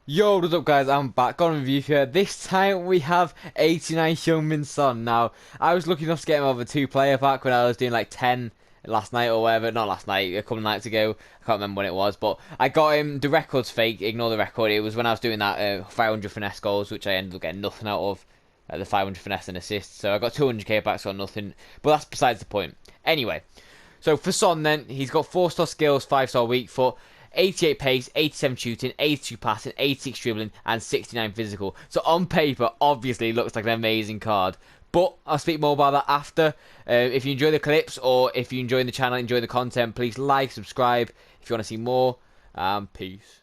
Yo, what's up guys, I'm back on review here. This time we have 89 Heung Now, I was lucky enough to get him over 2 player pack when I was doing like 10 last night or whatever. Not last night, a couple of nights ago. I can't remember when it was, but I got him. The record's fake, ignore the record. It was when I was doing that 500 finesse goals, which I ended up getting nothing out of. The 500 finesse and assists. So I got 200k back, so nothing. But that's besides the point. Anyway, so for Son then, he's got 4-star skills, 5-star weak foot, 88 pace, 87 shooting, 82 passing, 86 dribbling, and 69 physical. So on paper, obviously, it looks like an amazing card. But I'll speak more about that after. If you enjoy the clips, or if you enjoy the channel, enjoy the content, please like, subscribe if you want to see more. Peace.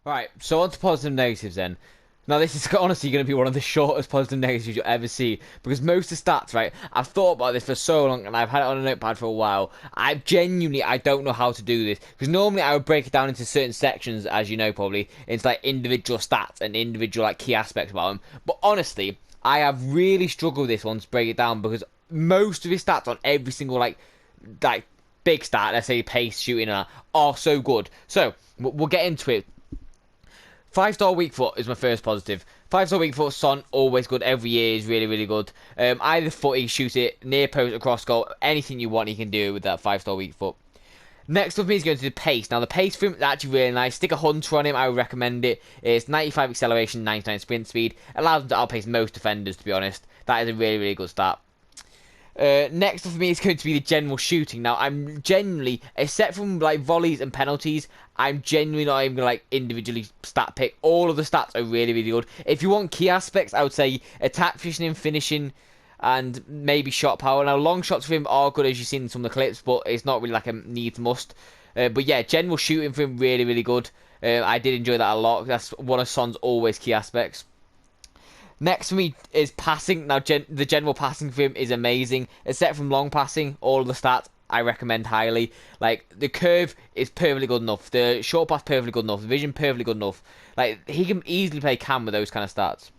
Right, so on to positive and negatives then. Now this is honestly going to be one of the shortest positive and negatives you'll ever see, because most of the stats, right, I've thought about this for so long and I've had it on a notepad for a while. I don't know how to do this, because normally I would break it down into certain sections, as you know probably, into like individual stats and individual like key aspects about them. But honestly, I have really struggled with this one to break it down, because most of his stats on every single like big stat, let's say pace, shooting, and that, are so good. So we'll get into it. 5-star weak foot is my first positive. 5-star weak foot Son, always good. Every year is really, really good. Either foot, he shoots it near post, across goal. Anything you want, he can do with that 5-star weak foot. Next up, he's going to the pace. Now, the pace for him is actually really nice. Stick a hunter on him, I would recommend it. It's 95 acceleration, 99 sprint speed. Allows him to outpace most defenders, to be honest. That is a really, really good stat. Next up for me is going to be the general shooting. Now, I'm genuinely, except from like volleys and penalties, I'm genuinely not even going to like individually stat pick. All of the stats are really, really good. If you want key aspects, I would say attack, positioning, finishing, and maybe shot power. Now, long shots for him are good, as you've seen in some of the clips, but it's not really like a needs must. But yeah, general shooting for him, really, really good. I did enjoy that a lot. That's one of Son's always key aspects. Next for me is passing. Now, the general passing for him is amazing. Except from long passing, all of the stats I recommend highly. Like, the curve is perfectly good enough. The short pass perfectly good enough. The vision perfectly good enough. Like, he can easily play Cam with those kind of stats.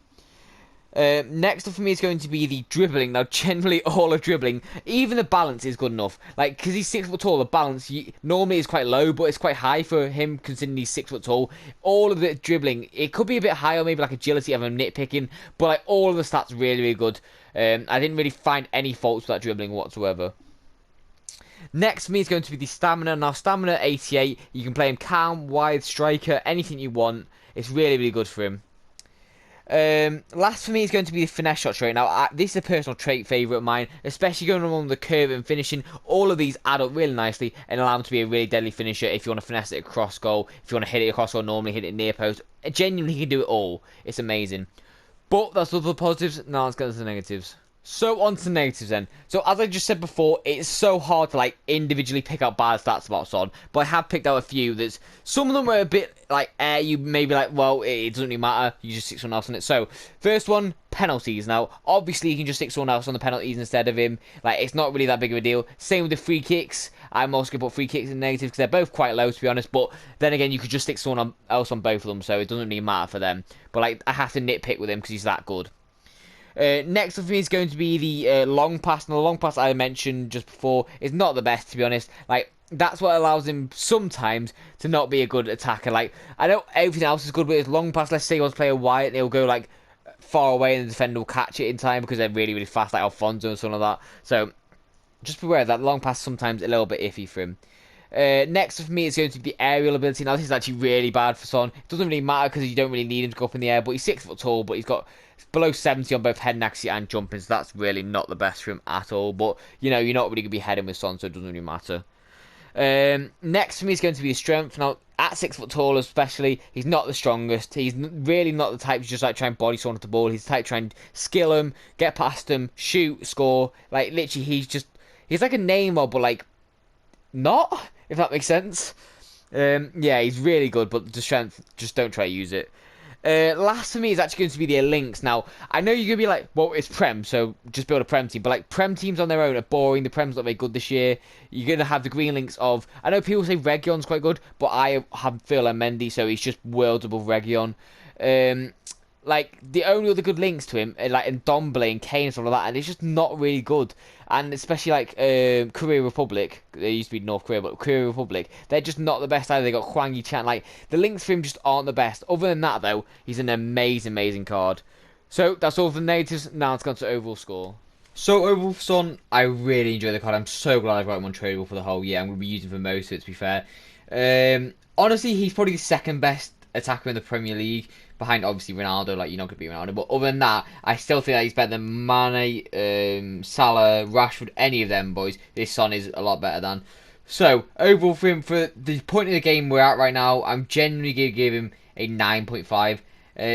Next up for me is going to be the dribbling. Now, generally, all of dribbling, even the balance is good enough. Like, because he's 6 foot tall, the balance normally is quite low, but it's quite high for him considering he's 6 foot tall. All of the dribbling, it could be a bit higher, maybe like agility, if I'm nitpicking, but like all of the stats really, really good. I didn't really find any faults with that dribbling whatsoever. Next for me is going to be the stamina. Now, stamina 88, you can play him calm, wide, striker, anything you want. It's really, really good for him. Last for me is going to be the finesse shot trait. Now, this is a personal trait favourite of mine, especially going along the curve and finishing. All of these add up really nicely and allow him to be a really deadly finisher if you want to finesse it across goal, if you want to hit it across goal, normally hit it near post. Genuinely, he can do it all. It's amazing. But that's all the positives. Now let's get to the negatives. So on to the negatives then. So as I just said before, it's so hard to like individually pick out bad stats about Son, but I have picked out a few. That's some of them are a bit like you may be like, well, it doesn't really matter. You just stick someone else on it. So first one, penalties. Now obviously you can just stick someone else on the penalties instead of him. Like it's not really that big of a deal. Same with the free kicks. I'm also gonna put free kicks in negative because they're both quite low to be honest. But then again, you could just stick someone else on both of them, so it doesn't really matter for them. But like I have to nitpick with him because he's that good. Next up for me is going to be the long pass. Now, the long pass I mentioned just before is not the best, to be honest. Like, that's what allows him sometimes to not be a good attacker. Like, I know everything else is good, but his long pass, let's say he wants to play a wide, and he'll go, like, far away, and the defender will catch it in time because they're really, really fast, like Alfonso and something like that. So, just beware that long pass is sometimes a little bit iffy for him. Next for me is going to be the aerial ability. Now this is actually really bad for Son. It doesn't really matter because you don't really need him to go up in the air, but he's 6 foot tall, but he's got below 70 on both head and accuracy and jumping, so that's really not the best for him at all. But you know, you're not really going to be heading with Son, so it doesn't really matter. Next for me is going to be his strength. Now at 6 foot tall especially, he's not the strongest. He's really not the type to just like try and body someone at the ball. He's the type to try and skill him, get past him, shoot, score. Like literally he's like a Neymar, but like not, if that makes sense. Yeah, he's really good, but the strength, just don't try to use it. Last for me is actually going to be the links. Now, I know you're going to be like, well, it's Prem, so just build a Prem team. But, like, Prem teams on their own are boring. The Prem's not very good this year. You're going to have the green links of... I know people say Region's quite good, but I have Phil and Mendy, so he's just worlds above Region. Like, the only other good links to him are, like, in Ndombele and Kane and stuff like that, and it's just not really good. And especially, like, Korea Republic, they used to be North Korea, but Korea Republic, they're just not the best either. They got Hwang Yi-chan, like, the links for him just aren't the best. Other than that, though, he's an amazing, amazing card. So, that's all for the negatives. Now, let's go on to overall score. So, overall for Son, I really enjoy the card. I'm so glad I've got him on tradable for the whole year. I'm going to be using him for most of it, to be fair. Honestly, he's probably the second best attacker in the Premier League, behind obviously Ronaldo. Like, you're not going to beat Ronaldo, but other than that, I still think that he's better than Mane, Salah, Rashford, any of them boys. This Son is a lot better than. So overall for him, for the point of the game we're at right now, I'm genuinely going to give him a 9.5.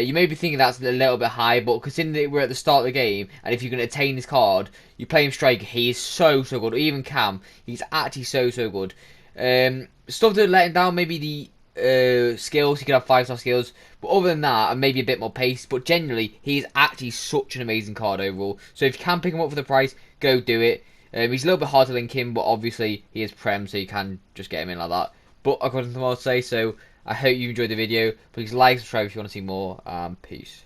You may be thinking that's a little bit high, but considering that we're at the start of the game, and if you can attain this card, you play him striker, he is so good. Even Cam, he's actually so good. Stuff that let him down, maybe the skills. He could have 5-star skills, but other than that, and maybe a bit more pace. But generally, he is actually such an amazing card overall. So if you can pick him up for the price, go do it. He's a little bit hard to link in, but obviously he is Prem, so you can just get him in like that. But according to what I'd say, so I hope you enjoyed the video. Please like, subscribe if you want to see more. Peace.